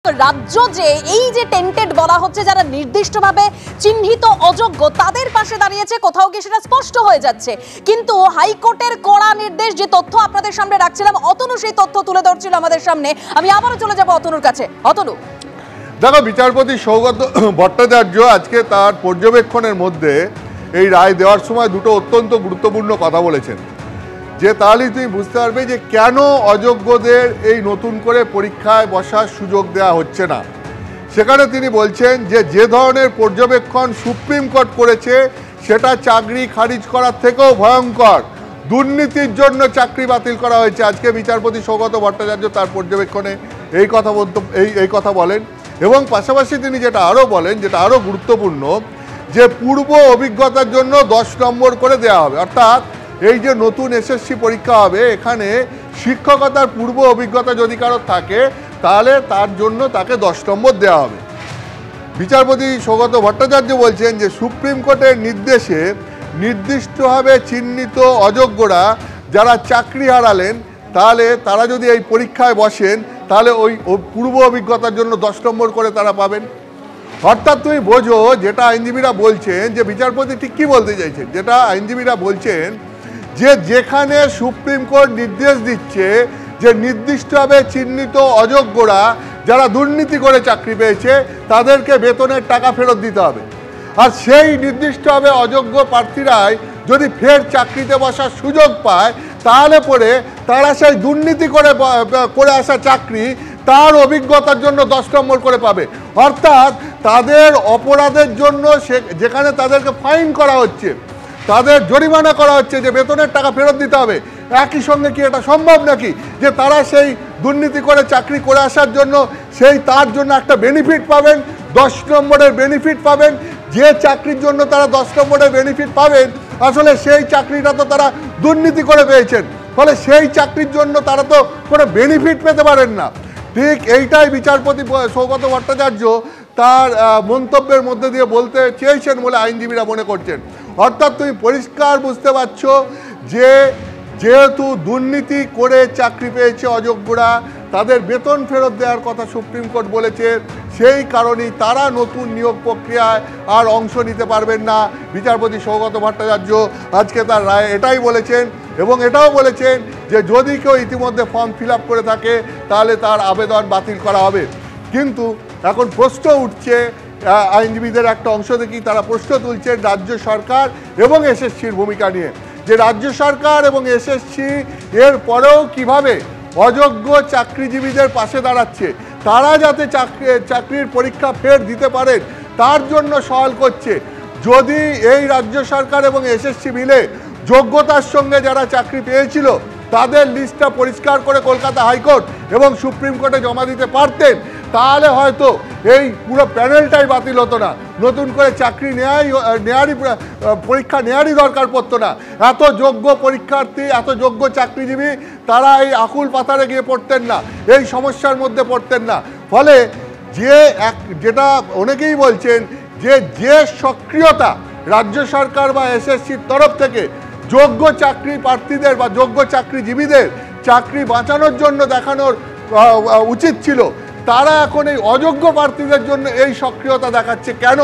রাজ্য যে এই যে টেন্টেড বলা হচ্ছে যারা নির্দিষ্টভাবে চিহ্নিত অযোগ্য তাদের পাশে দাঁড়িয়েছে কোথাও কি সেটা স্পষ্ট হয়ে যাচ্ছে। কিন্তু হাইকোর্টের কড়া নির্দেশ যে তথ্য আপনাদের সামনে রাখছিলাম, অতনু সেই তথ্য তুলে ধরছিল আমাদের সামনে। আমি আবারও চলে যাব অতনুর কাছে। অতনু, দেখো, বিচারপতি সৌগত ভট্টাচার্য আজকে তার পর্যবেক্ষণের মধ্যে এই রায় দেওয়ার সময় দুটো অত্যন্ত গুরুত্বপূর্ণ কথা বলেছেন, যে তাহলেই তুমি বুঝতে পারবে যে কেন অযোগ্যদের এই নতুন করে পরীক্ষায় বসার সুযোগ দেওয়া হচ্ছে না। সেখানে তিনি বলছেন যে ধরনের পর্যবেক্ষণ সুপ্রিম কোর্ট করেছে সেটা চাকরি খারিজ করার থেকেও ভয়ঙ্কর। দুর্নীতির জন্য চাকরি বাতিল করা হয়েছে। আজকে বিচারপতি সৌগত ভট্টাচার্য তার পর্যবেক্ষণে এই কথা বলেন, এবং পাশাপাশি তিনি যেটা আরও বলেন, যেটা আরও গুরুত্বপূর্ণ, যে পূর্ব অভিজ্ঞতার জন্য 10 নম্বর করে দেওয়া হবে। অর্থাৎ এই যে নতুন এসএসসি পরীক্ষা হবে, এখানে শিক্ষকতার পূর্ব অভিজ্ঞতা যদি কারো থাকে তাহলে তার জন্য তাকে 10 নম্বর দেওয়া হবে। বিচারপতি সৌগত ভট্টাচার্য বলছেন যে সুপ্রিম কোর্টের নির্দেশে নির্দিষ্টভাবে চিহ্নিত অযোগ্যরা যারা চাকরি হারালেন তাহলে তারা যদি এই পরীক্ষায় বসেন তাহলে ওই পূর্ব অভিজ্ঞতার জন্য 10 নম্বর করে তারা পাবেন। অর্থাৎ তুমি বোঝো যেটা আইনজীবীরা বলছেন, যে বিচারপতি ঠিক কী বলতে চাইছেন, যেটা আইনজীবীরা বলছেন যে যেখানে সুপ্রিম কোর্ট নির্দেশ দিচ্ছে যে নির্দিষ্টভাবে চিহ্নিত অযোগ্যরা যারা দুর্নীতি করে চাকরি পেয়েছে তাদেরকে বেতনের টাকা ফেরত দিতে হবে, আর সেই নির্দিষ্টভাবে অযোগ্য প্রার্থীরাই যদি ফের চাকরিতে বসার সুযোগ পায় তাহলে পরে তারা সেই দুর্নীতি করে আসা চাকরি তার অভিজ্ঞতার জন্য 10 নম্বর করে পাবে। অর্থাৎ তাদের অপরাধের জন্য যেখানে তাদেরকে ফাইন করা হচ্ছে, তাদের জরিমানা করা হচ্ছে, যে বেতনের টাকা ফেরত দিতে হবে, একই সঙ্গে কি এটা সম্ভব নাকি যে তারা সেই দুর্নীতি করে চাকরি করে আসার জন্য তার জন্য একটা বেনিফিট পাবেন, 10 নম্বরের বেনিফিট পাবেন। যে চাকরির জন্য তারা 10 নম্বরের বেনিফিট পাবেন আসলে সেই চাকরিটা তো তারা দুর্নীতি করে পেয়েছেন, ফলে সেই চাকরির জন্য তারা তো কোনো বেনিফিট পেতে পারেন না। ঠিক এইটাই বিচারপতি সৌগত ভট্টাচার্য তার মন্তব্যের মধ্যে দিয়ে বলতে চেয়েছেন বলে আইনজীবীরা মনে করছেন। অর্থাৎ তুমি পরিষ্কার বুঝতে পারছো যে যেহেতু দুর্নীতি করে চাকরি পেয়েছে অযোগ্যরা, তাদের বেতন ফেরত দেওয়ার কথা সুপ্রিম কোর্ট বলেছে, সেই কারণেই তারা নতুন নিয়োগ প্রক্রিয়ায় আর অংশ নিতে পারবেন না। বিচারপতি সৌগত ভট্টাচার্য আজকে তার রায়ে এটাই বলেছেন, এবং এটাও বলেছেন যে যদি কেউ ইতিমধ্যে ফর্ম ফিল আপ করে থাকে তাহলে তার আবেদন বাতিল করা হবে। কিন্তু এখন প্রশ্ন উঠছে, আইনজীবীদের একটা অংশ থেকেই তারা প্রশ্ন তুলছেন রাজ্য সরকার এবং এসএসসির ভূমিকা নিয়ে, যে রাজ্য সরকার এবং এসএসসি এর পরেও কিভাবে অযোগ্য চাকরিজীবীদের পাশে দাঁড়াচ্ছে, তারা যাতে চাকরির পরীক্ষা ফের দিতে পারেন তার জন্য সওয়াল করছে। যদি এই রাজ্য সরকার এবং এসএসসি মিলে যোগ্যতার সঙ্গে যারা চাকরি পেয়েছিল তাদের লিস্টটা পরিষ্কার করে কলকাতা হাইকোর্ট এবং সুপ্রিম কোর্টে জমা দিতে পারতেন, তাহলে হয়তো এই পুরো প্যানেলটাই বাতিল হতো না, নতুন করে চাকরি পরীক্ষা নেওয়ারই দরকার পড়তো না। এত যোগ্য পরীক্ষার্থী, এত যোগ্য চাকরিজীবী তারা এই আকুল পাতারে গিয়ে পড়তেন না, এই সমস্যার মধ্যে পড়তেন না। ফলে যেটা অনেকেই বলছেন যে সক্রিয়তা রাজ্য সরকার বা এসএসসির তরফ থেকে যোগ্য চাকরি প্রার্থীদের বা যোগ্য চাকরিজীবীদের চাকরি বাঁচানোর জন্য দেখানোর উচিত ছিল, তারা এখন এই অযোগ্য প্রার্থীদের জন্য এই সক্রিয়তা দেখাচ্ছে কেন,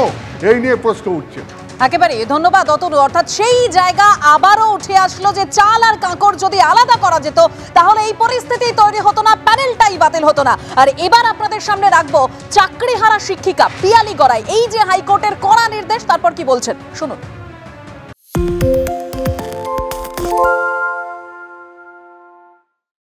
এই নিয়ে প্রশ্ন উঠছে। একেবারে ধন্যবাদ অতনু। অর্থাৎ সেই জায়গা আবারও উঠে আসলো যে চাল আর কাঁকড় যদি আলাদা করা যেত তাহলে এই পরিস্থিতি তৈরি হতো না, প্যানেলটাই বাতিল হতো না। আর এবার আপনাদের সামনে রাখবো চাকরিহারা শিক্ষিকা পিয়ালি গড়াই, এই যে হাইকোর্টের কড়া নির্দেশ, তারপর কি বলছেন শুনুন।